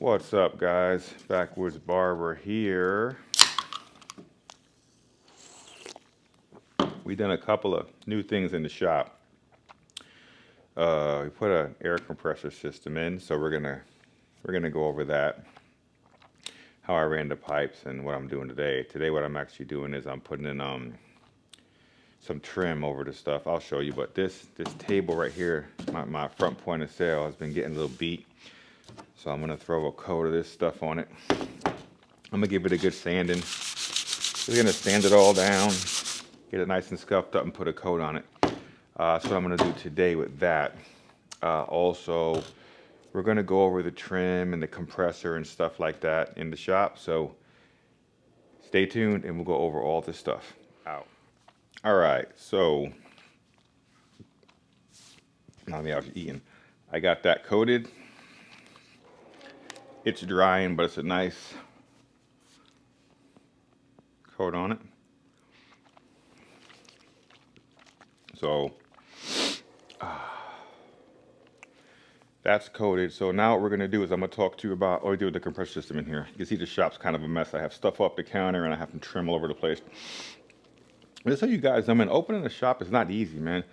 What's up, guys? Backwoods Barber here. We done a couple of new things in the shop. We put an air compressor system in, so we're gonna go over that. How I ran the pipes and what I'm doing today. Today, what I'm actually doing is I'm putting in some trim over the stuff. I'll show you, but this table right here, my front point of sale, has been getting a little beat. So I'm gonna throw a coat of this stuff on it. I'm gonna give it a good sanding. We're gonna sand it all down, get it nice and scuffed up, and put a coat on it. That's what I'm gonna do today with that. Also, we're gonna go over the trim and the compressor and stuff like that in the shop. So stay tuned, and we'll go over all this stuff. Out. All right. So now I was eating. I got that coated. It's drying, but it's a nice coat on it. So that's coated. So now what we're gonna do is I'm gonna talk to you about what we do with the compressor system in here. You can see the shop's kind of a mess. I have stuff off the counter and I have some trim all over the place. Just so you guys, opening a shop is not easy, man.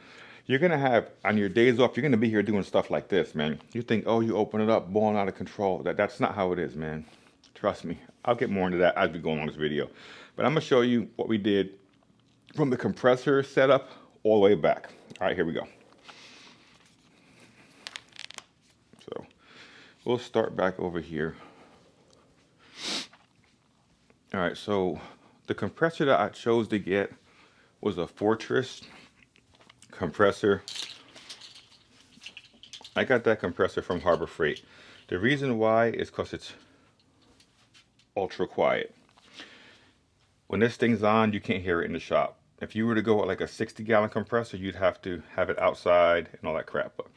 You're gonna have, on your days off, you're gonna be here doing stuff like this, man. You think, oh, you open it up, blowing out of control. That's not how it is, man. Trust me. I'll get more into that as we go along this video. But I'm gonna show you what we did from the compressor setup all the way back. All right, here we go. So we'll start back over here. All right, so the compressor that I chose to get was a Fortress compressor. I got that compressor from Harbor Freight. The reason why is because it's ultra quiet. When this thing's on, you can't hear it in the shop. If you were to go with like a 60-gallon compressor, you'd have to have it outside and all that crap. But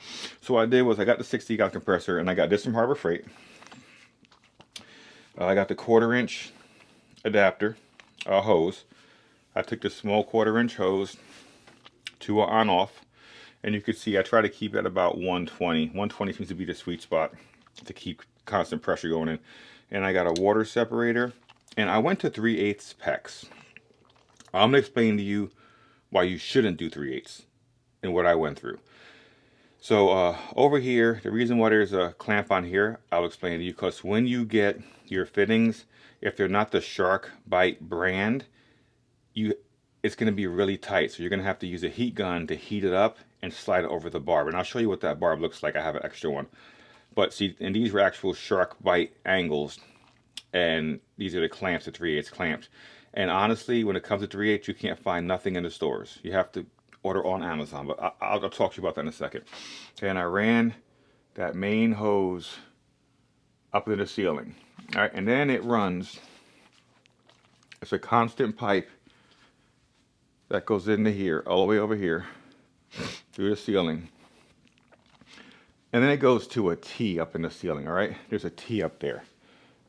so what I did was I got the 60-gallon compressor, and I got this from Harbor Freight. I got the 1/4-inch adapter hose. I took the small 1/4-inch hose to an on-off, and you can see I try to keep it at about 120. 120 seems to be the sweet spot to keep constant pressure going in. And I got a water separator, and I went to 3/8 PEX. I'm gonna explain to you why you shouldn't do 3/8 and what I went through. So over here, the reason why there's a clamp on here, I'll explain to you, because when you get your fittings, if they're not the Shark Bite brand, it's going to be really tight. So you're going to have to use a heat gun to heat it up and slide it over the barb. And I'll show you what that barb looks like. I have an extra one. But see, and these were actual Shark Bite angles. And these are the clamps, the 3/8 clamps. And honestly, when it comes to 3/8, you can't find nothing in the stores. You have to order on Amazon. But I'll talk to you about that in a second. And I ran that main hose up into the ceiling. All right, and then it runs. It's a constant pipe that goes into here, all the way over here, through the ceiling. And then it goes to a T up in the ceiling, all right? There's a T up there,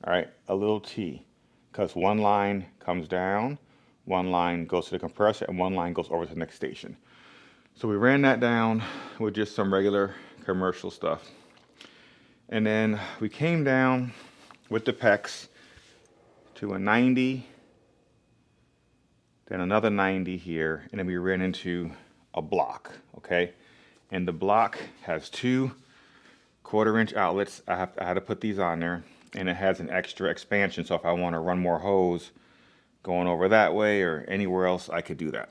all right? A little T, because one line comes down, one line goes to the compressor, and one line goes over to the next station. So we ran that down with just some regular commercial stuff. And then we came down with the PEX to a 90, then another 90 here, and then we ran into a block, okay? And the block has 2 1/4-inch outlets. I had to put these on there, and it has an extra expansion, so if I want to run more hose going over that way or anywhere else, I could do that.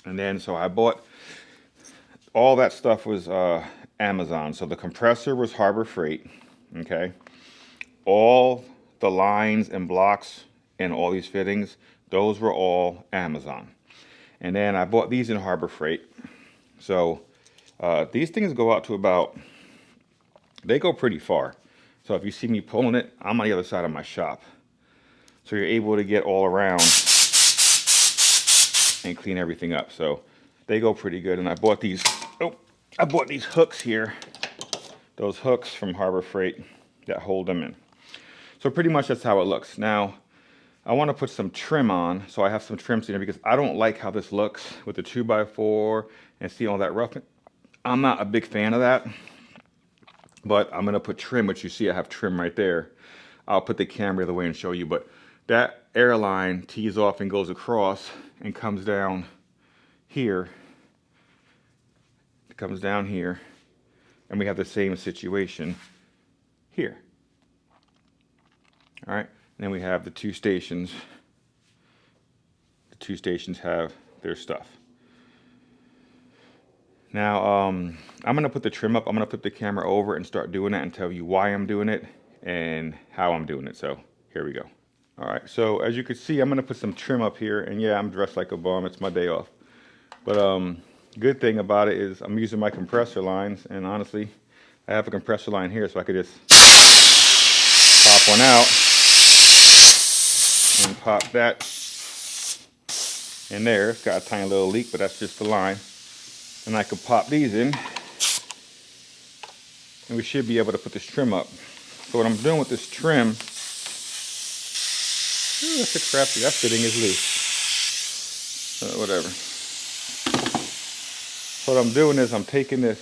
And then, so I bought, all that stuff was Amazon. So the compressor was Harbor Freight, okay? All the lines and blocks and all these fittings, those were all Amazon. And then I bought these in Harbor Freight. So these things go out to about, they go pretty far. So if you see me pulling it, I'm on the other side of my shop. So you're able to get all around and clean everything up. So they go pretty good. And I bought these, I bought these hooks here. Those hooks from Harbor Freight that hold them in. So pretty much that's how it looks. Now, I want to put some trim on, so I have some trims in there because I don't like how this looks with the 2x4 and see all that roughing. I'm not a big fan of that. But I'm gonna put trim, which you see I have trim right there. I'll put the camera the other way and show you, but that air line tees off and goes across and comes down here. It comes down here, and we have the same situation here. All right, and then we have the two stations. The two stations have their stuff. Now, I'm gonna put the trim up. I'm gonna flip the camera over and start doing that and tell you why I'm doing it and how I'm doing it. So here we go. All right, so as you can see, I'm gonna put some trim up here, and yeah, I'm dressed like a bum. It's my day off. But good thing about it is I'm using my compressor lines, and honestly, I have a compressor line here, so I could just pop one out and pop that in there. It's got a tiny little leak, but that's just the line. And I could pop these in, and we should be able to put this trim up. So what I'm doing with this trim, ooh, that's a crappy, that fitting is loose. Whatever. So what I'm doing is I'm taking this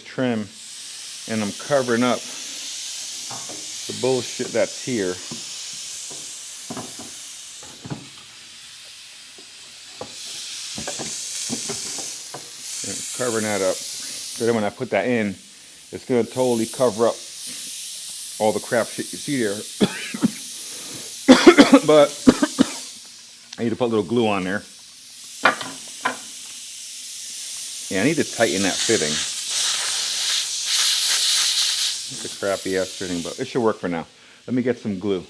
trim and I'm covering up the bullshit that's here. Covering that up, so then when I put that in, it's going to totally cover up all the crap shit you see there. But I need to put a little glue on there. Yeah, I need to tighten that fitting. It's a crappy ass fitting, but it should work for now. Let me get some glue.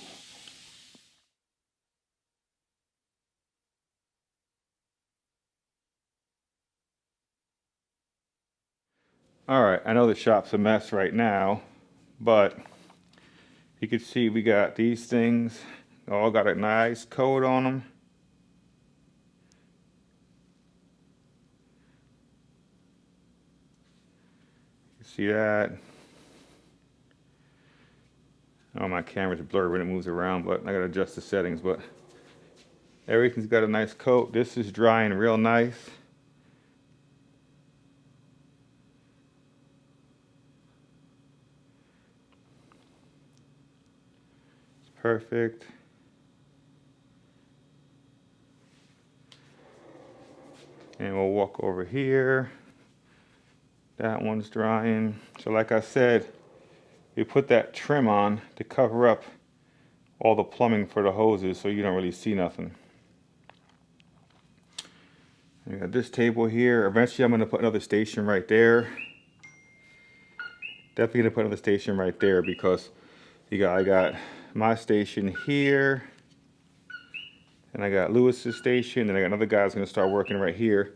Alright, I know the shop's a mess right now, but you can see we got these things, all got a nice coat on them. You see that? Oh, my camera's blurry when it moves around, but I gotta adjust the settings, but everything's got a nice coat. This is drying real nice. Perfect. And we'll walk over here. That one's drying. So like I said, you put that trim on to cover up all the plumbing for the hoses so you don't really see nothing. I got this table here. Eventually I'm gonna put another station right there. Definitely gonna put another station right there because I got my station here, and I got Lewis's station, and I got another guy who's gonna start working right here,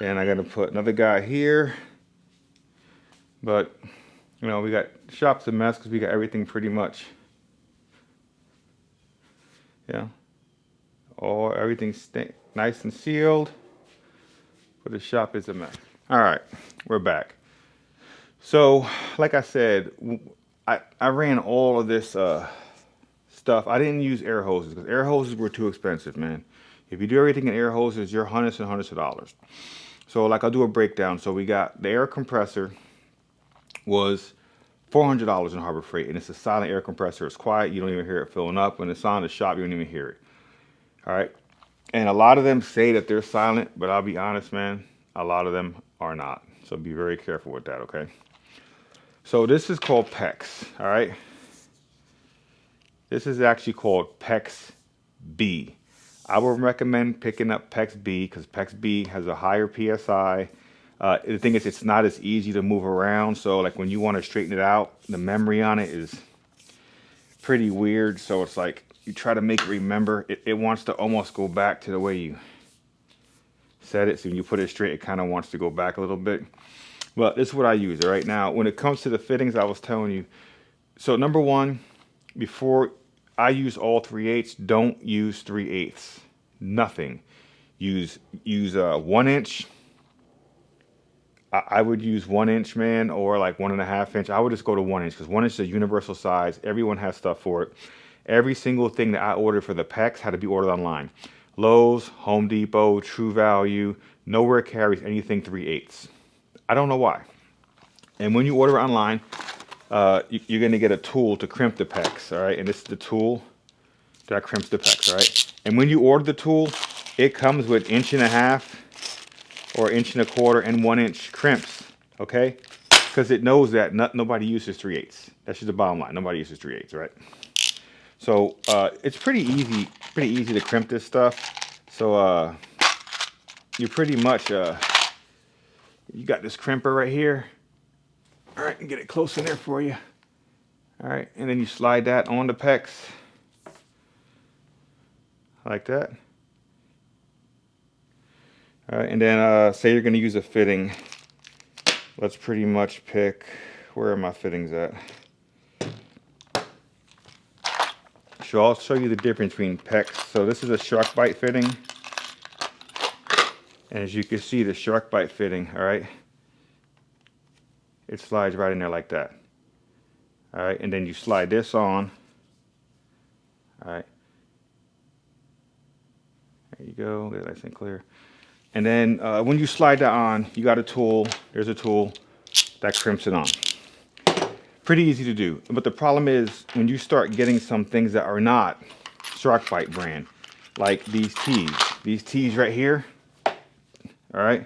and I gotta put another guy here. But you know, we got shop's a mess because we got everything pretty much, yeah, everything's nice and sealed, but the shop is a mess. All right, we're back. So like I said, I ran all of this stuff. I didn't use air hoses because air hoses were too expensive, man. If you do everything in air hoses, you're hundreds and hundreds of dollars. So like I'll do a breakdown. So we got the air compressor was $400 in Harbor Freight, and it's a silent air compressor. It's quiet. You don't even hear it filling up. When it's on the shop, you don't even hear it. All right. And a lot of them say that they're silent, but I'll be honest, man, a lot of them are not. So be very careful with that, okay? So this is called PEX, all right? This is actually called PEX B. I would recommend picking up PEX B because PEX B has a higher PSI. The thing is, it's not as easy to move around. So like when you want to straighten it out, the memory on it is pretty weird. So it's like you try to make it remember. It wants to almost go back to the way you set it. So when you put it straight, it kind of wants to go back a little bit. But this is what I use right now. When it comes to the fittings, I was telling you. So number one, before I use all 3/8, don't use 3/8. Nothing. Use 1 inch. I would use 1 inch, man, or like 1.5 inch. I would just go to 1 inch because 1 inch is a universal size. Everyone has stuff for it. Every single thing that I ordered for the PEX had to be ordered online. Lowe's, Home Depot, True Value, nowhere carries anything 3/8. I don't know why. And when you order online, you're going to get a tool to crimp the pecs, all right? And this is the tool that crimps the pecs, all right? And when you order the tool, it comes with 1.5" or 1.25" and 1" crimps, okay? Because it knows that nobody uses 3/8. That's just the bottom line. Nobody uses 3/8, right? So it's pretty easy to crimp this stuff. So you pretty much you got this crimper right here. All right, and get it close in there for you. All right, and then you slide that on the pecs like that. All right, and then say you're going to use a fitting. Let's pretty much pick, where are my fittings at? So I'll show you the difference between pecs. So this is a shark bite fitting. And as you can see, the shark bite fitting, all right, it slides right in there like that. All right, and then you slide this on. All right. There you go, get that nice and clear. And then when you slide that on, you got a tool. There's a tool that crimps it on. Pretty easy to do. But the problem is when you start getting some things that are not shark bite brand, like these tees. These tees right here. All right.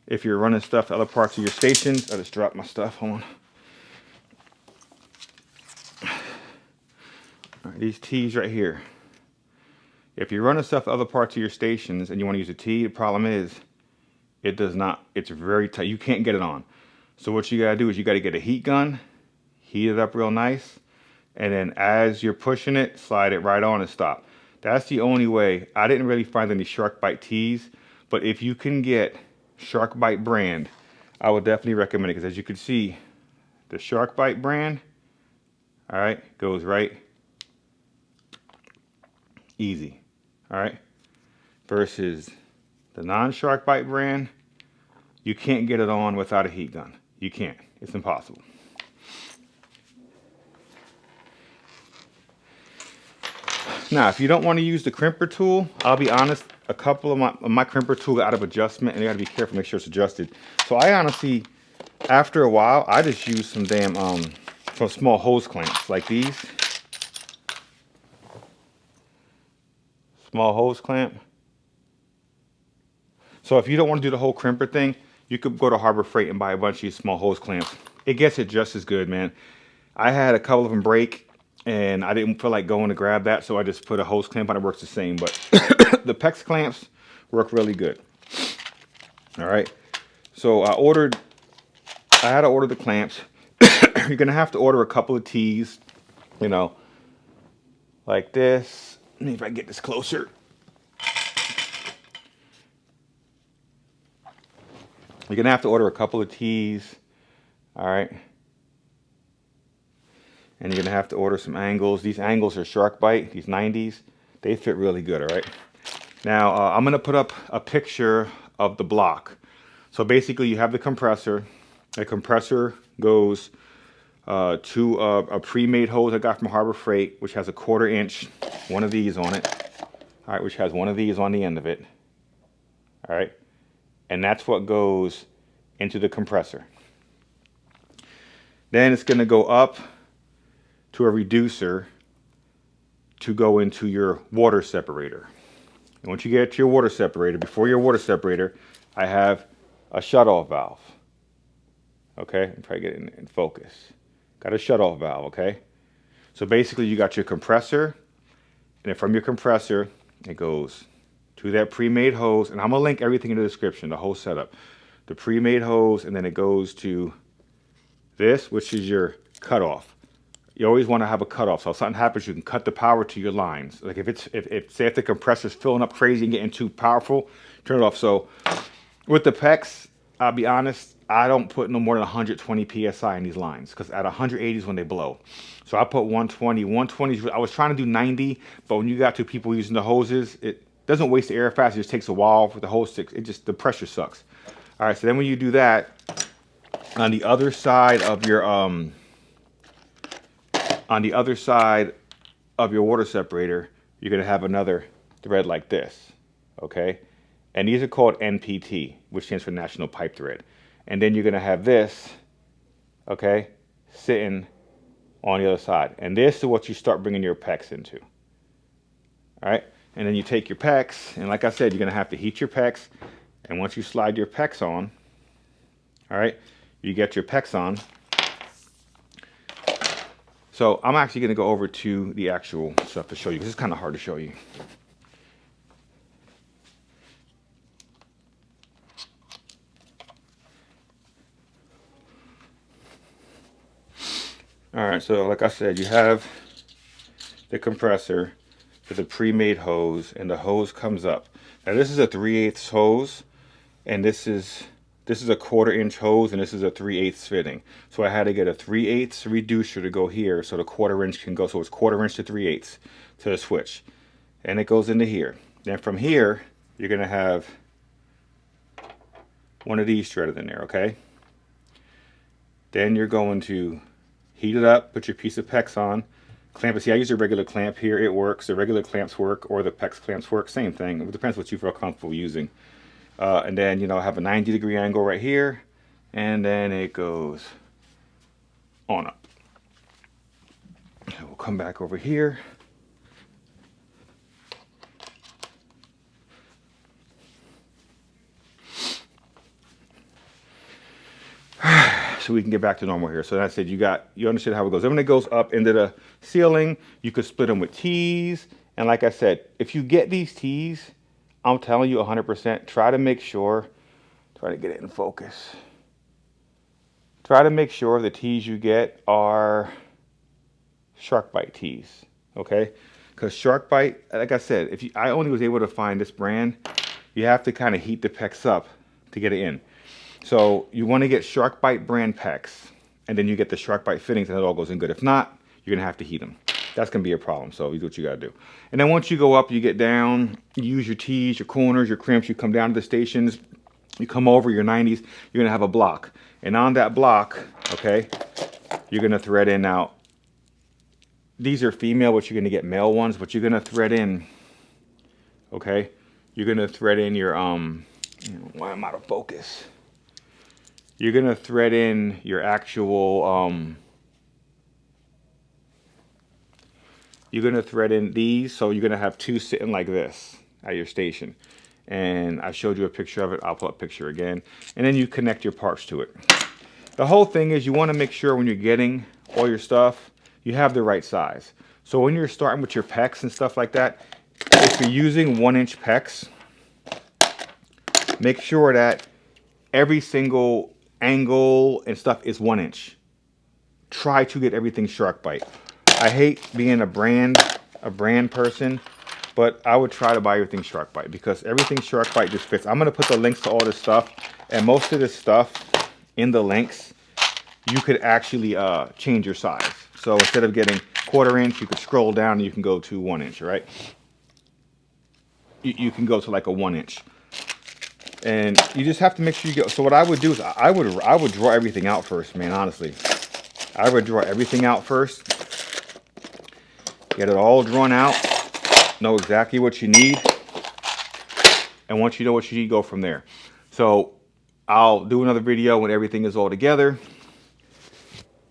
If you're running stuff to other parts of your stations, I just dropped my stuff. Hold on. All right, these tees right here. If you're running stuff to other parts of your stations and you want to use a tee, the problem is it does not. It's very tight. You can't get it on. So what you gotta do is you gotta get a heat gun, heat it up real nice, and then as you're pushing it, slide it right on and stop. That's the only way. I didn't really find any shark bite tees, but if you can get shark bite brand, I would definitely recommend it, because as you can see, the shark bite brand, all right, goes right easy, all right, versus the non-shark bite brand, you can't get it on without a heat gun. You can't. It's impossible. Now, if you don't want to use the crimper tool, I'll be honest, a couple of my crimper tool got out of adjustment, and you got to be careful, make sure it's adjusted. So I honestly, after a while, I just use some damn some small hose clamps like these. Small hose clamp. So if you don't want to do the whole crimper thing, you could go to Harbor Freight and buy a bunch of these small hose clamps. It gets it just as good, man. I had a couple of them break, and I didn't feel like going to grab that, so I just put a hose clamp on. It works the same, but the PEX clamps work really good. All right. So I had to order the clamps. You're gonna have to order a couple of tees, you know, like this. Let me see if I can get this closer. You're gonna have to order a couple of tees, all right? And you're gonna have to order some angles. These angles are shark bite, these 90s. They fit really good, all right? Now, I'm gonna put up a picture of the block. So basically you have the compressor. The compressor goes to a pre-made hose I got from Harbor Freight, which has a 1/4 inch, one of these on it. All right, which has one of these on the end of it. All right. And that's what goes into the compressor. Then it's going to go up to a reducer to go into your water separator. And once you get to your water separator, before your water separator, I have a shutoff valve. Okay, I'm trying to get it in focus. Got a shutoff valve, okay? So basically you got your compressor, and then from your compressor, it goes to that pre-made hose, and I'm gonna link everything in the description, the whole setup. The pre-made hose, and then it goes to this, which is your cutoff. You always want to have a cutoff, so if something happens, you can cut the power to your lines. Like if the compressor's filling up crazy and getting too powerful, turn it off. So with the PEX, I'll be honest, I don't put no more than 120 PSI in these lines, because at 180 is when they blow. So I put 120. 120, I was trying to do 90, but when you got two people using the hoses, it doesn't waste the air fast. It just takes a while for the hose to, the pressure sucks. All right, so then when you do that, on the other side of your water separator, you're gonna have another thread like this, okay? And these are called NPT, which stands for National Pipe Thread. And then you're gonna have this okay, sitting on the other side. And this is what you start bringing your pecs into. All right, and then you take your pecs, and like I said, you're gonna have to heat your pecs. And once you slide your pecs on, all right, you get your pecs on. So I'm actually gonna go over to the actual stuff to show you, because it's kind of hard to show you. All right, so like I said, you have the compressor with a pre-made hose, and the hose comes up. Now this is a 3/8 hose, and this is a 1/4 inch hose, and this is a 3/8 fitting. So I had to get a 3/8 reducer to go here, so the 1/4 inch can go. So it's 1/4 inch to 3/8 to the switch, and it goes into here. Then from here, you're gonna have one of these threaded in there, okay? Then you're going to heat it up, put your piece of PEX on, clamp it. See, I use a regular clamp here. It works. The regular clamps work, or the PEX clamps work. Same thing. It depends what you feel comfortable using. And then, you know, have a 90-degree angle right here, and then it goes on up. So we'll come back over here. So we can get back to normal here. So I said you understand how it goes. And when it goes up into the ceiling, you could split them with T's. And like I said, if you get these T's, I'm telling you 100%, try to make sure, try to get it in focus. Try to make sure the T's you get are shark bite T's, okay? Because shark bite, like I said, I only was able to find this brand, you have to kind of heat the PEX up to get it in. So you want to get shark bite brand PEX, and then you get the shark bite fittings, and it all goes in good. If not, you're gonna have to heat them. That's gonna be a problem. So you do what you gotta do. And then once you go up, you get down, you use your T's, your corners, your crimps, you come down to the stations, you come over your 90s, you're gonna have a block. And on that block, okay, you're gonna thread in now. These are female, but you're gonna get male ones, but you're gonna thread in, okay? You're gonna thread in your, why am I out of focus? You're gonna thread in your actual, you're gonna thread in these, so you're gonna have two sitting like this at your station. And I showed you a picture of it. I'll put a picture again. And then you connect your parts to it. The whole thing is you wanna make sure when you're getting all your stuff, you have the right size. So when you're starting with your PEX and stuff like that, if you're using 1-inch PEX, make sure that every single angle and stuff is 1 inch. Try to get everything shark bite. I hate being a brand person, but I would try to buy everything shark bite, because everything shark bite just fits. I'm gonna put the links to all this stuff, and most of this stuff in the links, you could actually change your size. So instead of getting 1/4 inch, you could scroll down and you can go to 1 inch, right? You can go to like a 1 inch. And you just have to make sure you go. So what I would do is I would draw everything out first, man, honestly. I would draw everything out first. Get it all drawn out. Know exactly what you need. And once you know what you need, go from there. So I'll do another video when everything is all together.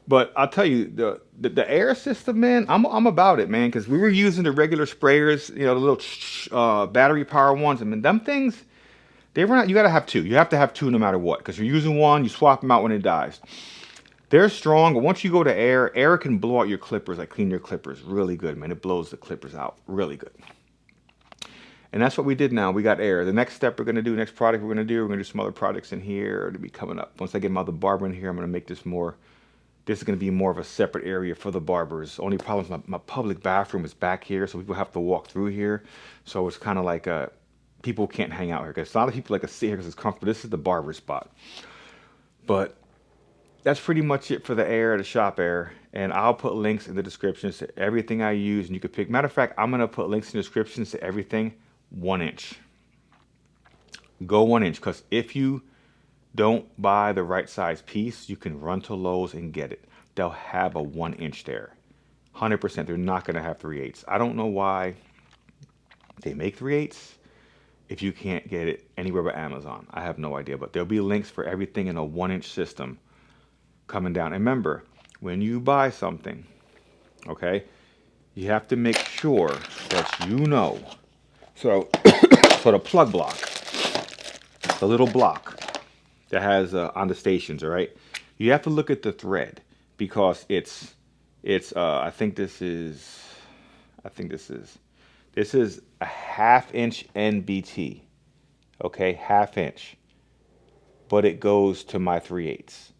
But I'll tell you, the air system, man, I'm about it, man. Because we were using the regular sprayers, you know, the little battery power ones. I mean, them things, they run out. You gotta have two. You have to have two no matter what. Because you're using one, you swap them out when it dies. They're strong, but once you go to air can blow out your clippers, like clean your clippers really good, man. It blows the clippers out really good. And that's what we did now. We got air. The next step we're gonna do, next product we're gonna do some other products in here to be coming up. Once I get my other barber in here, I'm gonna make this more. This is going to be more of a separate area for the barbers. Only problem is my public bathroom is back here, so people have to walk through here. So it's kind of like people can't hang out here, because a lot of people like to sit here because it's comfortable. This is the barber spot. But that's pretty much it for the air, the shop air. And I'll put links in the descriptions to everything I use, and you can pick. Matter of fact, I'm going to put links in the descriptions to everything 1 inch. Go 1 inch, because if you don't buy the right size piece, you can run to Lowe's and get it. They'll have a 1 inch there. 100%, they're not gonna have 3/8. I don't know why they make 3/8 if you can't get it anywhere but Amazon. I have no idea, but there'll be links for everything in a 1 inch system coming down. And remember, when you buy something, okay, you have to make sure that you know. So, so the plug block, the little block that has on the stations, all right, you have to look at the thread because it's I think this is a 1/2 inch NBT, okay, 1/2 inch, but it goes to my 3/8.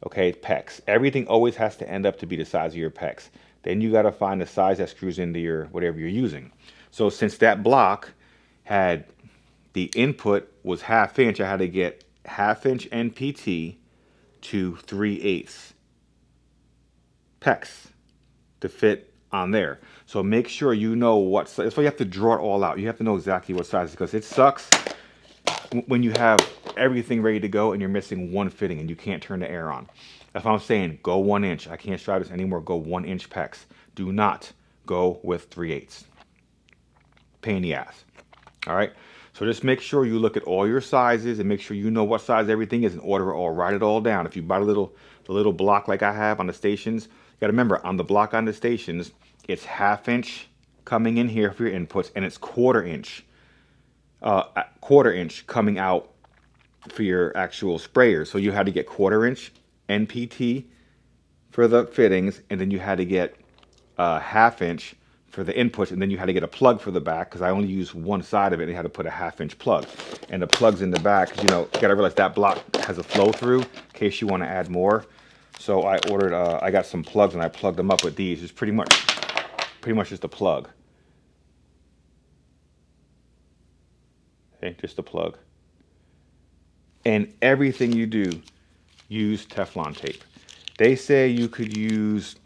Okay, pecs. Everything always has to end up to be the size of your pecs. Then you got to find the size that screws into your whatever you're using. So since that block had the input was 1/2 inch, I had to get 1/2 inch NPT to 3/8 pecs to fit on there. So make sure you know what size. That's why you have to draw it all out. You have to know exactly what size, because it sucks when you have everything ready to go and you're missing one fitting and you can't turn the air on. That's why I'm saying go 1 inch. I can't strive this anymore. Go 1 inch pecs. Do not go with 3/8. Pain in the ass. All right. So just make sure you look at all your sizes and make sure you know what size everything is and order it all. Write it all down. If you buy the little block like I have on the stations, you got to remember on the block on the stations, it's 1/2 inch coming in here for your inputs and it's 1/4 inch. 1/4 inch coming out for your actual sprayer. So you had to get 1/4 inch NPT for the fittings, and then you had to get 1/2 inch for the inputs, and then you had to get a plug for the back because I only use one side of it. And you had to put a 1/2 inch plug, and the plugs in the back. You know, you gotta realize that block has a flow through in case you want to add more. So I ordered. I got some plugs and I plugged them up with these. It's pretty much just a plug. Okay, just a plug. And everything you do, use Teflon tape. They say you could use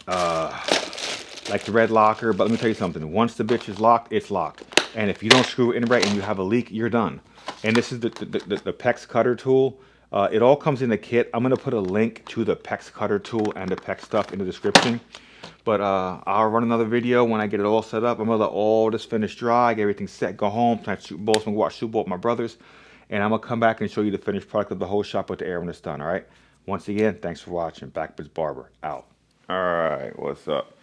like the red locker, but let me tell you something. Once the bitch is locked, it's locked. And if you don't screw it in right and you have a leak, you're done. And this is the PEX cutter tool. It all comes in the kit. I'm gonna put a link to the PEX cutter tool and the PEX stuff in the description. But I'll run another video when I get it all set up. I'm gonna let all this finish dry, get everything set, go home, tonight shoot balls, I'm gonna watch Super Bowl with my brothers. And I'm gonna come back and show you the finished product of the whole shop with the air when it's done, all right? Once again, thanks for watching. Backwards Barber, out. All right, what's up?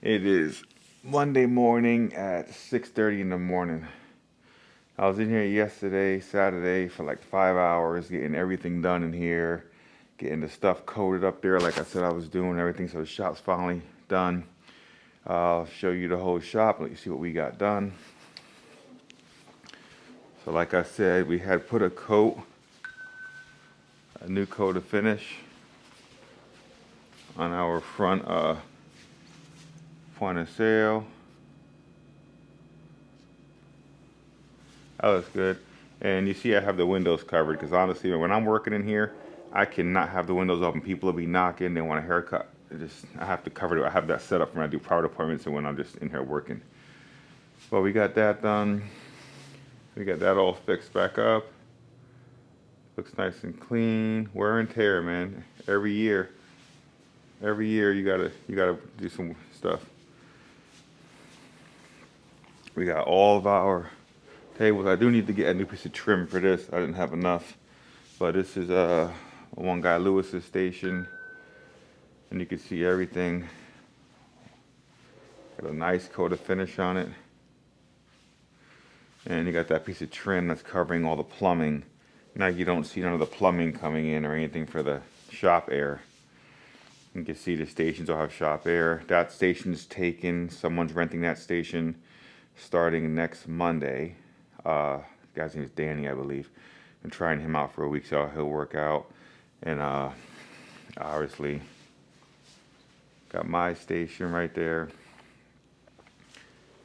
It is Monday morning at 6:30 in the morning. I was in here yesterday, Saturday, for like 5 hours, getting everything done in here, getting the stuff coated up there like I said I was doing, everything, so the shop's finally done. I'll show you the whole shop, let you see what we got done. So like I said, we had put a new coat of finish on our front point of sale. That looks good. And you see I have the windows covered because honestly, when I'm working in here, I cannot have the windows open. People will be knocking, they want a haircut. I have to cover it. I have that set up when I do private appointments and when I'm just in here working. Well, we got that done. We got that all fixed back up. Looks nice and clean. Wear and tear, man. Every year you gotta do some stuff. We got all of our tables. I do need to get a new piece of trim for this. I didn't have enough, but this is one guy Lewis's station, and you can see everything. Got a nice coat of finish on it, and you got that piece of trim that's covering all the plumbing. Now you don't see none of the plumbing coming in or anything for the shop air. You can see the stations will have shop air. That station's taken. Someone's renting that station starting next Monday. The guy's name is Danny, I believe. Been trying him out for a week, so he'll work out. And obviously got my station right there.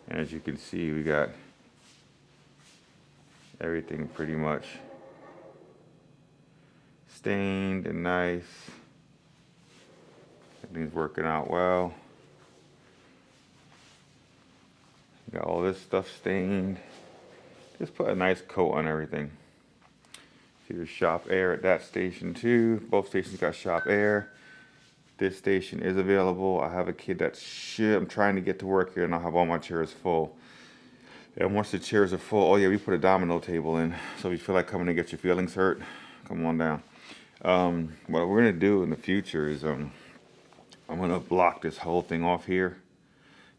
And as you can see, we got everything pretty much stained and nice. Everything's working out well. Got all this stuff stained. Just put a nice coat on everything. See, there's shop air at that station too. Both stations got shop air. This station is available. I have a kid that's shit. I'm trying to get to work here and I'll have all my chairs full. And once the chairs are full, oh yeah, we put a domino table in. So if you feel like coming to get your feelings hurt, come on down. What we're gonna do in the future is I'm gonna block this whole thing off here.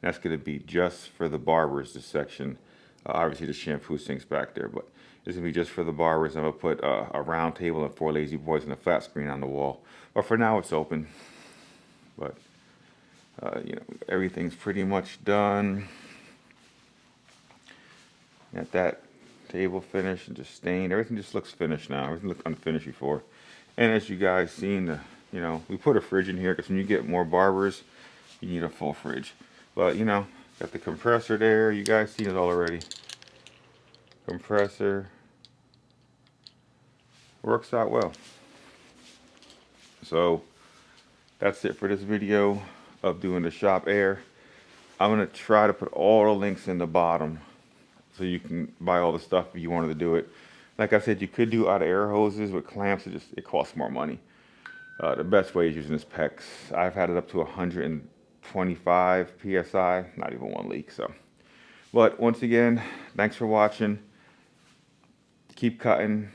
That's gonna be just for the barbers, this section. Obviously the shampoo sink's back there, but it's gonna be just for the barbers. I'm gonna put a round table and 4 lazy boys and a flat screen on the wall. But for now it's open. But you know, everything's pretty much done. Got that table finished and just stained. Everything just looks finished now. Everything looked unfinished before. And as you guys seen, you know, we put a fridge in here because when you get more barbers, you need a full fridge. But you know, got the compressor there. You guys seen it already. Compressor works out well. So that's it for this video of doing the shop air. I'm gonna try to put all the links in the bottom so you can buy all the stuff if you wanted to do it. Like I said, you could do out of air hoses with clamps. It costs more money. The best way is using this PEX. I've had it up to 125 psi, not even one leak. So, but once again, thanks for watching. Keep cutting,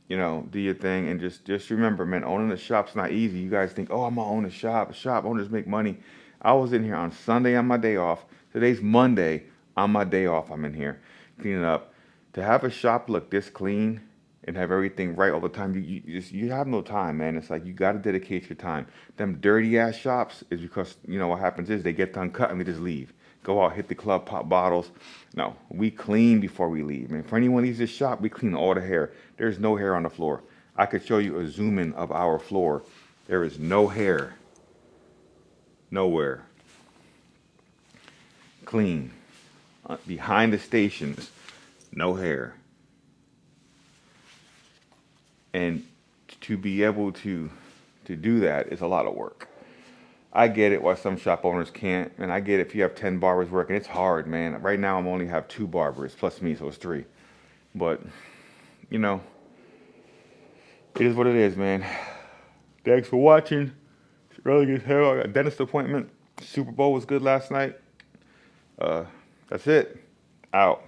you know, do your thing, and just remember, man, owning a shop's not easy. You guys think, oh, I'm gonna own a shop. Shop owners make money. I was in here on Sunday on my day off. Today's Monday. On my day off, I'm in here cleaning up. To have a shop look this clean and have everything right all the time, you have no time, man. It's like you got to dedicate your time. Them dirty ass shops is because, you know, what happens is they get done cutting, they just leave. Go out, hit the club, pop bottles. No, we clean before we leave, man. For anyone who leaves this shop, we clean all the hair. There's no hair on the floor. I could show you a zoom in of our floor. There is no hair. Nowhere. Clean. Behind the stations, no hair. And to be able to do that is a lot of work. I get it why some shop owners can't, and I get it if you have 10 barbers working, it's hard, man. Right now I'm only have 2 barbers plus me, so it's 3. But you know, it is what it is, man. Thanks for watching. It's early as hell. I got a dentist appointment. Super Bowl was good last night. That's it. Out.